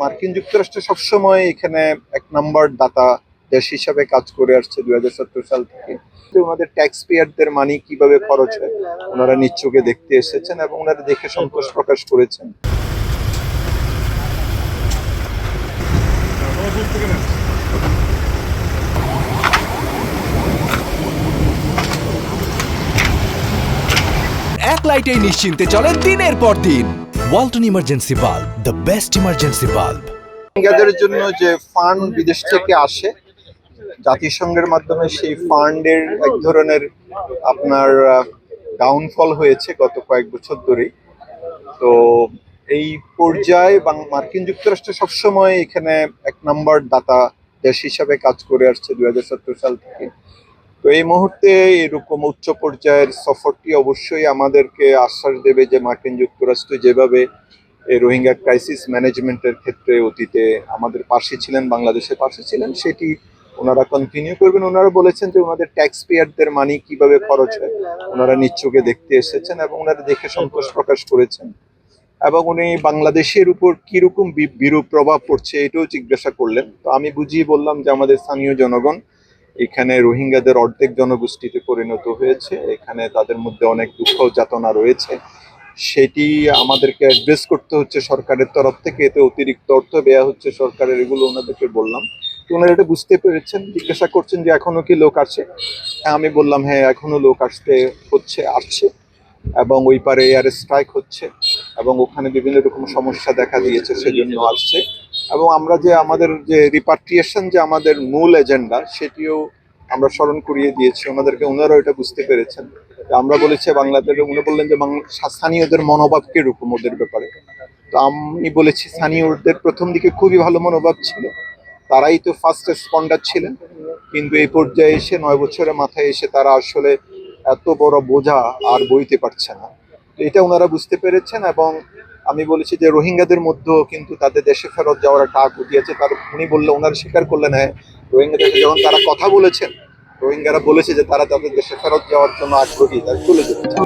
মার্কিন যুক্তরাষ্ট্র সবসময় এখানে এক নাম্বার দাতা দেশ হিসাবে কাজ করে আসছে 2017 সাল থেকে। তো ওনাদের ট্যাক্স পেয়ারদের মানি কিভাবে খরচ হয় ওনারা নিজ চোখে দেখতে এসেছেন এবং ওনারা দেখে সন্তোষ প্রকাশ করেছেন। এক লাইটেই নিশ্চিন্তে চলে দিনের পর দিন। Walton emergency bulb, the best emergency bulb. রোহিঙ্গাদের জন্য যে ফান্ড বিদেশ থেকে আসে, জাতিসংঘের মাধ্যমে সেই ফান্ডের এক ধরনের আপনার ডাউনফল হয়েছে গত কয়েক বছর ধরেই। তো এই পর্যায়ে মার্কিন যুক্তরাষ্ট্র সবসময় এখানে এক নাম্বার দাতা দেশ হিসাবে কাজ করে আসছে 2017 সাল থেকে। তো এই মুহূর্তে এরকম উচ্চ পর্যায়ের সফরটি অবশ্যই আমাদেরকে আশ্বাস দেবে যে মার্কিন যুক্তরাষ্ট্র যেভাবে এই রোহিঙ্গা ক্রাইসিস ম্যানেজমেন্টের ক্ষেত্রে অতীতে আমাদের পাশে ছিলেন, বাংলাদেশের পাশে ছিলেন, সেটি ওনারা কন্টিনিউ করবেন। ওনারা বলেছেন যে ওনাদের ট্যাক্স পেয়ারদের মানি কিভাবে খরচ হয় ওনারা নিজ চোখে দেখতে এসেছেন এবং ওনারা দেখে সন্তোষ প্রকাশ করেছেন। এবং উনি বাংলাদেশের উপর কিরকম বিরূপ প্রভাব পড়ছে এটাও জিজ্ঞাসা করলেন। তো আমি বুঝিয়ে বললাম যে আমাদের স্থানীয় জনগণ এখানে রোহিঙ্গাদের অর্ধেক জনগোষ্ঠীতে পরিণত হয়েছে, এখানে তাদের মধ্যে অনেক দুঃখ যাতনা রয়েছে, সেটি আমাদেরকে অ্যাড্রেস করতে হচ্ছে সরকারের তরফ থেকে। এতে অতিরিক্ত অর্থ ব্যয় হচ্ছে সরকারের, এগুলো ওনাদেরকে বললাম। তো ওনারা এটা বুঝতে পেরেছেন, জিজ্ঞাসা করছেন যে এখনো কি লোক আসে। হ্যাঁ, আমি বললাম হ্যাঁ এখনো লোক আসছে এবং ওই পারে এয়ার স্ট্রাইক হচ্ছে এবং ওখানে বিভিন্ন রকম সমস্যা দেখা দিয়েছে, সেজন্য আসছে। এবং আমরা যে আমাদের যে রিপাট্রিয়েশন যে আমাদের মূল এজেন্ডা, সেটিও আমরা স্মরণ করিয়ে দিয়েছি ওনাদেরকে, ওনারাও এটা বুঝতে পেরেছেন। আমরা বলেছি বাংলাদেশে, উনি বললেন যে স্থানীয়দের মনোভাব কিরকম ওদের ব্যাপারে। তো আমি বলেছি স্থানীয়দের প্রথম দিকে খুবই ভালো মনোভাব ছিল, তারাই তো ফার্স্ট রেসপন্ডার ছিলেন, কিন্তু এই পর্যায়ে এসে 9 বছরের মাথায় এসে তারা আসলে এত বড় বোঝা আর বইতে পারছে না। এটা ওনারা বুঝতে পেরেছেন। এবং আমি বলেছি যে রোহিঙ্গাদের মধ্যেও কিন্তু তাদের দেশে ফেরত যাওয়ার একটা আগ্রহ আছে। তার উনি বললে, ওনারা স্বীকার করলেন হ্যাঁ রোহিঙ্গাদের যখন তারা কথা বলেছেন, রোহিঙ্গারা বলেছে যে তারা তাদের দেশে ফেরত যাওয়ার জন্য আগ্রহী, তারা চলে যেতে চায়।